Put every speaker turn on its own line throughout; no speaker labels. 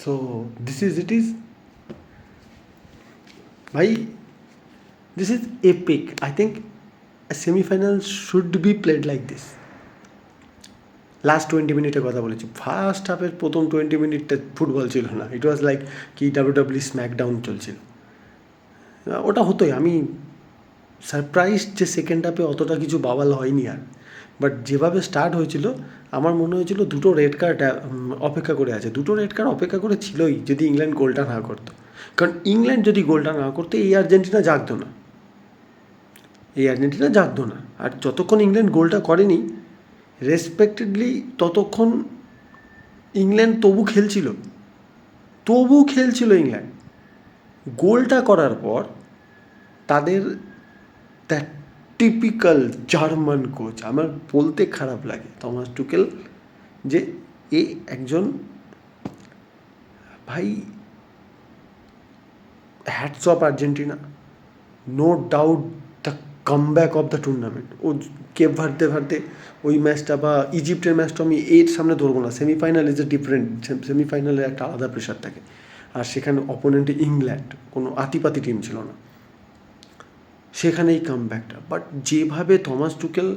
So this is it is bhai, this is epic. I think a semi-final should be played like this. Last 20 মিনিটের কথা বলেছি। First হাফের প্রথম 20 মিনিটটা football ছিল না, ইট ওয়াজ লাইক কি ডাব্লিউডাব্লিউ স্ম্যাকডাউন চলছিল। ওটা হতোই, আমি সারপ্রাইজ যে সেকেন্ড হাফে অতটা কিছু বাবাল হয়নি আর। বাট যেভাবে স্টার্ট হয়েছিল আমার মনে হয়েছিল দুটো রেড কার্ড অপেক্ষা করে আছে, দুটো রেড কার্ড অপেক্ষা করে ছিলই যদি ইংল্যান্ড গোলটা না করতো। কারণ ইংল্যান্ড যদি গোলটা না করতো এই আর্জেন্টিনা জাগতো না, আর যতক্ষণ ইংল্যান্ড গোলটা করেনি রেসপেক্টেডলি ততক্ষণ ইংল্যান্ড তবু খেলছিল ইংল্যান্ড। গোলটা করার পর তাদের দ্যাট টিপিক্যাল জার্মান কোচ, আমার বলতে খারাপ লাগে থমাস টুকেল, যে এ একজন ভাই hats off Argentina, no doubt the comeback of the tournament. ও কেপ ভার্দে ওই ম্যাচটা বা ইজিপ্টের ম্যাচটা আমি এর সামনে ধরবো না। সেমিফাইনাল ইজ এ ডিফারেন্ট, সেমিফাইনালে একটা আলাদা প্রেশার থাকে, আর সেখানে অপোনেন্টে ইংল্যান্ড, কোনো আতিপাতি টিম ছিল না, সেখানেই কামব্যাকটা। বাট যেভাবে থমাস টুকেল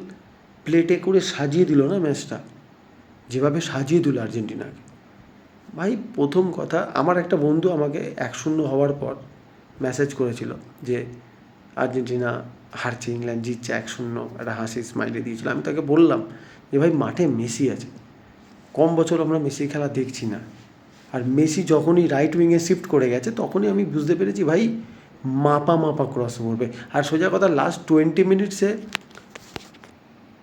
প্লেটে করে সাজিয়ে দিল না ম্যাচটা, যেভাবে সাজিয়ে দিল আর্জেন্টিনাকে, ভাই প্রথম কথা আমার একটা বন্ধু আমাকে 1-0 হওয়ার পর মেসেজ করেছিল যে আর্জেন্টিনা হারছে, ইংল্যান্ড জিতছে 1-0, একটা হাসি স্মাইলি দিয়েছিল। আমি তাকে বললাম যে ভাই মাঠে মেসি আছে, কম বছর আমরা মেসির খেলা দেখছি না, আর মেসি যখনই রাইট উইংয়ে শিফট করে গেছে তখনই আমি বুঝতে পেরেছি ভাই মাপা ক্রস করবে। আর সোজা কথা লাস্ট 20 মিনিটসে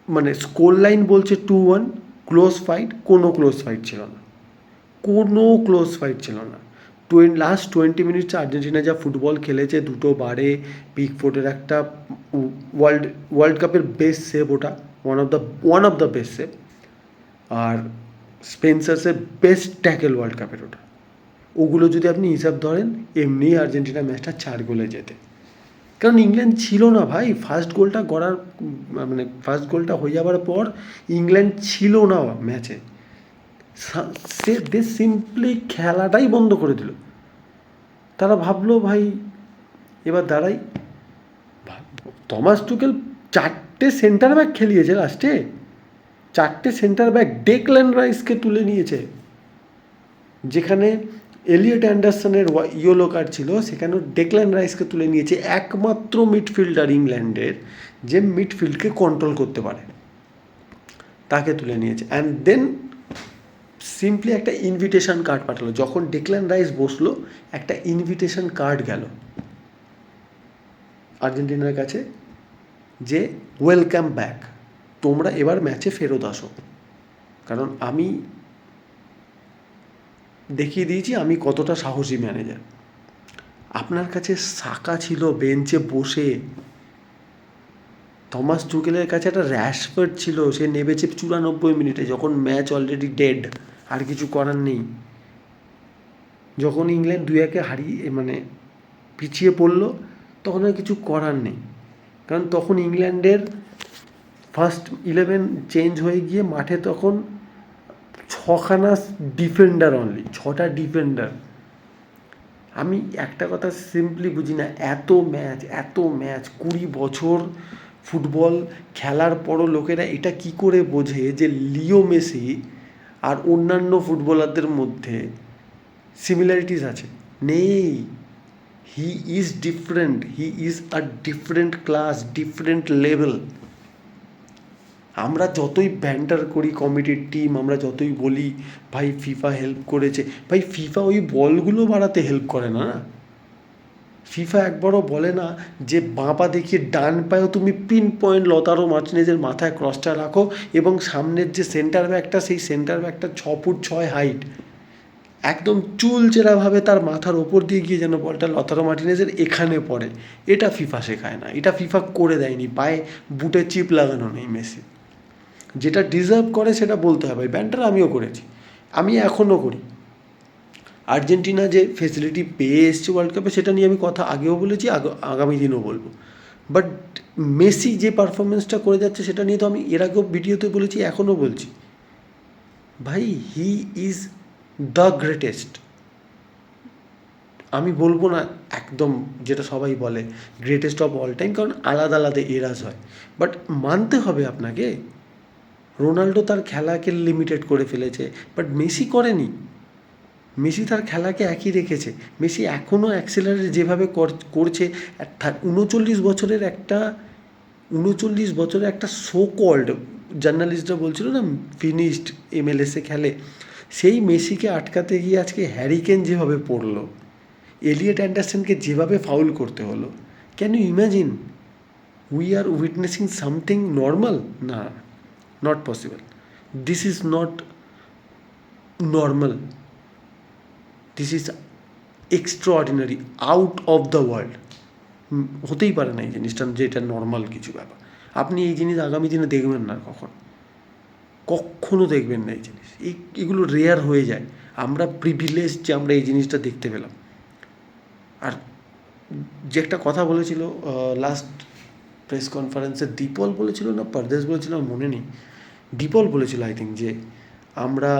মানে স্কোর লাইন বলছে 2-1, ক্লোজ ফাইট, কোনো ক্লোজ ফাইট ছিল না। লাস্ট 20 মিনিটসে আর্জেন্টিনা যা ফুটবল খেলেছে, দুটো বারে, পিকফোর্ডের একটা ওয়ার্ল্ড কাপের বেস্ট সেভ, ওটা one of the best save, আর স্পেন্সার্সের বেস্ট ট্যাকেল ওয়ার্ল্ড কাপের ওটা, ওগুলো যদি আপনি হিসাব ধরেন এমনি আর্জেন্টিনা ম্যাচটা 4 গোলে জেতে। কারণ ইংল্যান্ড ছিল না ভাই, ফার্স্ট গোলটা হয়ে যাওয়ার পর ইংল্যান্ড ছিল না ম্যাচে, দে সিম্পলি খেলাটাই বন্ধ করে দিল। তারা ভাবলো ভাই এবার দাঁড়াই। থমাস টুকেল 4টে সেন্টার ব্যাক খেলিয়েছে লাস্টে, 4টে সেন্টার ব্যাক ডেকল্যান রাইসকে তুলে নিয়েছে, যেখানে এলিয়ট অ্যান্ডারসনের ইয়েলো কার্ড ছিল সেখানেও ডেকল্যান রাইসকে তুলে নিয়েছে, একমাত্র মিডফিল্ডার ইংল্যান্ডের যে মিডফিল্ডকে কন্ট্রোল করতে পারে, তাকে তুলে নিয়েছে। অ্যান্ড দেন সিম্পলি একটা ইনভিটেশন কার্ড পাঠালো, যখন ডেকল্যান রাইস বসলো একটা ইনভিটেশন কার্ড গেল আর্জেন্টিনার কাছে যে ওয়েলকাম ব্যাক, তোমরা এবার ম্যাচে ফেরত আসো। কারণ আমি দেখিয়ে দিয়েছি আমি কতটা সাহসী ম্যানেজার। আপনার কাছে সাকা ছিল বেঞ্চে বসে, থমাস টুকেলের কাছে একটা র্যাশফোর্ড ছিল, সে নেমেছে 94 মিনিটে যখন ম্যাচ অলরেডি ডেড, আর কিছু করার নেই। যখন ইংল্যান্ড 2-1 হারিয়ে পিছিয়ে পড়লো তখন আর কিছু করার নেই, কারণ তখন ইংল্যান্ডের ফার্স্ট 11 চেঞ্জ হয়ে গিয়ে মাঠে তখন 6খানা ডিফেন্ডার, অনলি 6টা ডিফেন্ডার। আমি একটা কথা সিম্পলি বুঝি না, এত ম্যাচ 20 বছর ফুটবল খেলার পরও লোকেরা এটা কি করে বোঝে যে লিও মেসি আর অন্যান্য ফুটবলারদের মধ্যে সিমিলারিটিস আছে? নেই। He is different, he is a different class, different level. আমরা যতই ব্যান্টার করি কমিটির টিম, আমরা যতই বলি ভাই ফিফা হেল্প করেছে, ভাই ফিফা ওই বলগুলো বাড়াতে হেল্প করে না। ফিফা একবারও বলে না যে বাঁ পা দেখিয়ে ডান পায়েও তুমি পিন পয়েন্ট লতারো মার্টিনেজের মাথায় ক্রসটা রাখো, এবং সামনের যে সেন্টার ব্যাকটা, সেই সেন্টার ব্যাকটা 6 ফুট 6 হাইট, একদম চুলচেরাভাবে তার মাথার ওপর দিয়ে গিয়ে যেন বলটা লতারো মার্টিনেজের এখানে পড়ে। এটা ফিফা শেখায় না, এটা ফিফা করে দেয়নি। পায়ে বুটে চিপ লাগানো নেই মেসি, যেটা ডিজার্ভ করে সেটা বলতে হবে। ব্যান্টার আমিও করেছি, আমি এখনও করি। আর্জেন্টিনা যে ফেসিলিটি পেয়ে এসছে ওয়ার্ল্ড কাপে সেটা নিয়ে আমি কথা আগেও বলেছি, আগামী দিনও বলবো। বাট মেসি যে পারফরমেন্সটা করে যাচ্ছে সেটা নিয়ে তো আমি এর আগেও ভিডিওতে বলেছি, এখনও বলছি, ভাই হি ইজ দ্য গ্রেটেস্ট। আমি বলবো না একদম যেটা সবাই বলে গ্রেটেস্ট অফ অল টাইম, কারণ আলাদা আলাদা এরাজ হয়, বাট মানতে হবে আপনাকে রোনাল্ডো তার খেলাকে লিমিটেড করে ফেলেছে, বাট মেসি করেনি। মেসি তার খেলাকে একই রেখেছে। মেসি এখনও অ্যাক্সেলারেট যেভাবে করছে, 39 বছরের একটা সো কল্ড জার্নালিস্টরা বলছিল না ফিনিশড MLS খেলে, সেই মেসিকে আটকাতে গিয়ে আজকে হ্যারিকেন যেভাবে পড়লো, এলিয়ট অ্যান্ডারসনকে যেভাবে ফাউল করতে হলো, can you imagine we are witnessing something normal? না, not possible. This is not normal, this is extraordinary, out of the world. হতেই পারে না এই জিনিসটা যে এটা নর্মাল কিছু ব্যাপার। আপনি এই জিনিস আগামী দিনে দেখবেন না, কখনো দেখবেন না এই জিনিস। এগুলো রেয়ার হয়ে যায়। আমরা প্রিভিলেজ যে আমরা এই জিনিসটা দেখতে পেলাম। আর যে একটা কথা বলেছিল লাস্ট প্রেস কনফারেন্সে, দীপল বলেছিল না পরদেশ বলেছিল, আমার মনে নেই, দীপল বলেছিল আই থিঙ্ক, যে আমরা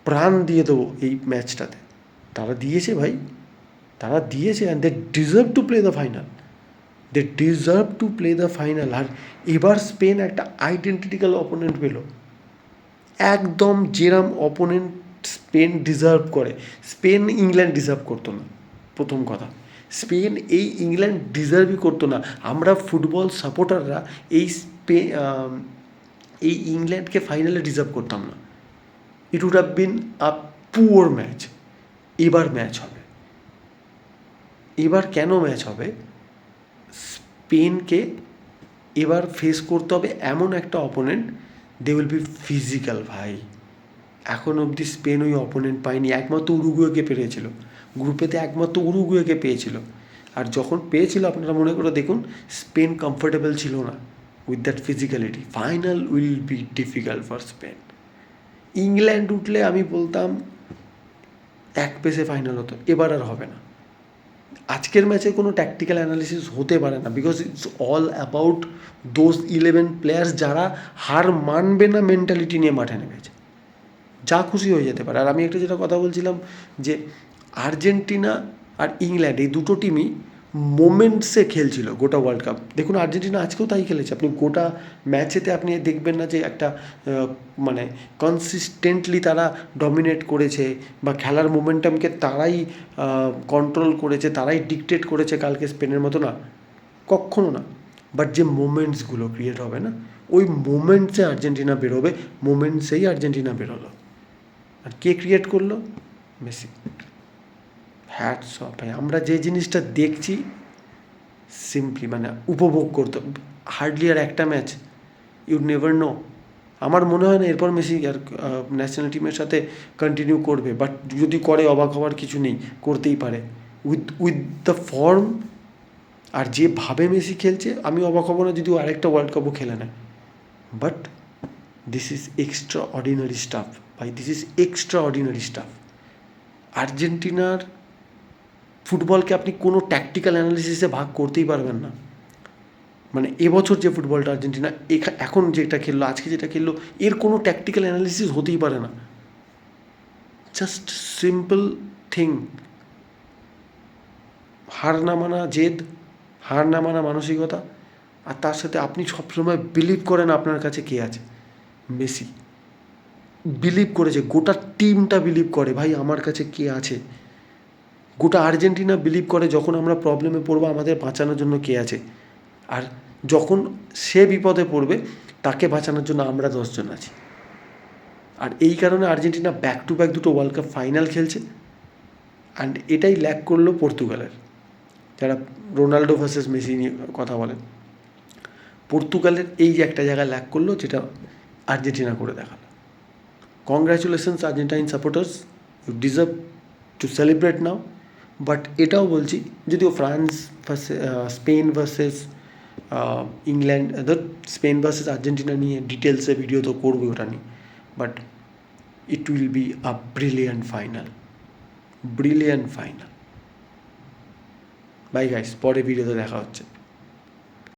প্রাণ দিয়ে দেবো এই ম্যাচটাতে। তারা দিয়েছে ভাই, তারা দিয়েছে, and they deserve to play the final, they deserve to play the final. আর এবার স্পেন একটা আইডেন্টিটিক্যাল অপোনেন্ট পেল, একদম যেরম অপোনেন্ট স্পেন ডিজার্ভ করে। স্পেন ইংল্যান্ড ডিজার্ভ করতো না, প্রথম কথা। স্পেন এই ইংল্যান্ড ডিজার্ভই করতো না। আমরা ফুটবল সাপোর্টাররা এই ইংল্যান্ডকে ফাইনালে ডিজার্ভ করতাম না। It would have been a poor match. এবার ম্যাচ হবে। এবার কেন ম্যাচ হবে? স্পেনকে এবার ফেস করতে হবে এমন একটা opponent, they will be physical ভাই। এখন অবধি স্পেন ওই অপোনেন্ট পায়নি, একমাত্র উরুগুয়েকে পেরেছিল, গ্রুপেতে একমাত্র উরুগুয়েকে পেয়েছিল। আর যখন পেয়েছিল, আপনারা মনে করে দেখুন, স্পেন কমফোর্টেবল ছিল না with that physicality. Final will be difficult for Spain. England উঠলে আমি বলতাম এক পেসে ফাইনাল হতো, এবার আর হবে না। আজকের ম্যাচে কোনো ট্যাকটিক্যাল অ্যানালিসিস হতে পারে না, because it's all about those 11 players যারা হার মানবে না মেন্টালিটি নিয়ে মাঠে নেমেছে। যা খুশি হয়ে যেতে পারে। আর আমি একটা যেটা কথা বলছিলাম, যে আর্জেন্টিনা আর ইংল্যান্ড এই দুটো টিমই মোমেন্টসে খেলছিল গোটা ওয়ার্ল্ড কাপ। দেখুন আর্জেন্টিনা আজকেও তাই খেলেছে। আপনি গোটা ম্যাচেতে আপনি দেখবেন না যে একটা মানে কনসিস্টেন্টলি তারা ডমিনেট করেছে, বা খেলার মোমেন্টামকে তারাই কন্ট্রোল করেছে, তারাই ডিকটেট করেছে কালকে স্পেনের মতো, না, কক্ষনো না। বাট যে মোমেন্টসগুলো ক্রিয়েট হবে না, ওই মোমেন্টসে আর্জেন্টিনা বেরোবে, মোমেন্টসেই আর্জেন্টিনা বেরোলো। আর কে ক্রিয়েট করলো? মেসি। হ্যাটস অফ ভাই। আমরা যে জিনিসটা দেখছি সিম্পলি মানে উপভোগ করতে, হার্ডলি আর একটা ম্যাচ, ইউ নেভার নো। আমার মনে হয় না এরপর মেসি আর ন্যাশনাল টিমের সাথে কন্টিনিউ করবে, বাট যদি করে অবাক হওয়ার কিছু নেই, করতেই পারে। উইথ দ্য ফর্ম আর যেভাবে মেসি খেলছে, আমি অবাক হব না যদি ও আরেকটা ওয়ার্ল্ড কাপও খেলে নেয়। But this is extraordinary stuff ভাই, this is extraordinary stuff. আর্জেন্টিনার ফুটবলকে আপনি কোনো ট্যাকটিক্যাল অ্যানালিসিসে ভাগ করতেই পারবেন না। মানে এবছর যে ফুটবলটা আর্জেন্টিনা এখন যেটা খেললো, আজকে যেটা খেললো, এর কোনো ট্যাকটিক্যাল অ্যানালিসিস হতেই পারে না। জাস্ট সিম্পল থিং, হার না মানা জেদ, হার না মানা মানসিকতা, আর তার সাথে আপনি সবসময় বিলিভ করেন আপনার কাছে কে আছে। মেসি বিলিভ করেছে, গোটা টিমটা বিলিভ করে ভাই আমার কাছে কে আছে। গোটা আর্জেন্টিনা বিলিভ করে যখন আমরা প্রবলেমে পড়বো আমাদের বাঁচানোর জন্য কে আছে। আর যখন সে বিপদে পড়বে তাকে বাঁচানোর জন্য আমরা 10 জন আছি। আর এই কারণে আর্জেন্টিনা ব্যাক টু ব্যাক দুটো ওয়ার্ল্ড কাপ ফাইনাল খেলছে। অ্যান্ড এটাই ল্যাক করলো পর্তুগালের, যারা রোনাল্ডো ভার্সেস মেসি নিয়ে কথা বলেন। পর্তুগালের এই যে একটা জায়গায় ল্যাক করলো, যেটা আর্জেন্টিনা করে দেখালো। Congratulations Argentine supporters, you deserve to celebrate now. But এটাও বলছি, যদিও France Spain versus England, Spain versus Argentina নিয়ে ডিটেলসে ভিডিও তো করবে ওটা নিয়ে, but it will be a brilliant final, brilliant final. Bye guys, পরে ভিডিওতে দেখা হচ্ছে।